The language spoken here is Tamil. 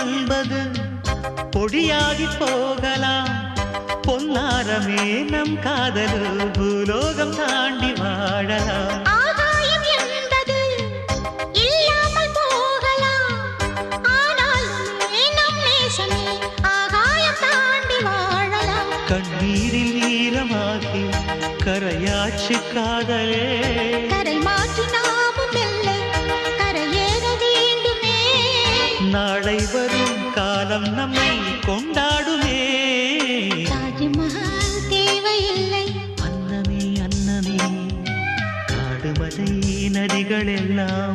என்பது பொடியாகி போகலாம். பொன்னாரமே நம் காதல் பூலோகம் தாண்டி வாழலாம். ஆகாயம் என்பது இல்லாமல் போகலாம். ஆனால் நம் நேசமே ஆகாயம் தாண்டி வாழலாம். கண்ணீரில் ஈரமாகி கரையாட்சி காதலே, கரை மாற்றி நாமும் இல்லை கரையேற வேண்டுமே. நாளை வரும் காலம் நம்மை கொண்டாடுமே. தாஜ்மஹால் தேவையில்லை அன்னமே அன்னமே, காடுமலை நதிகள் எல்லாம்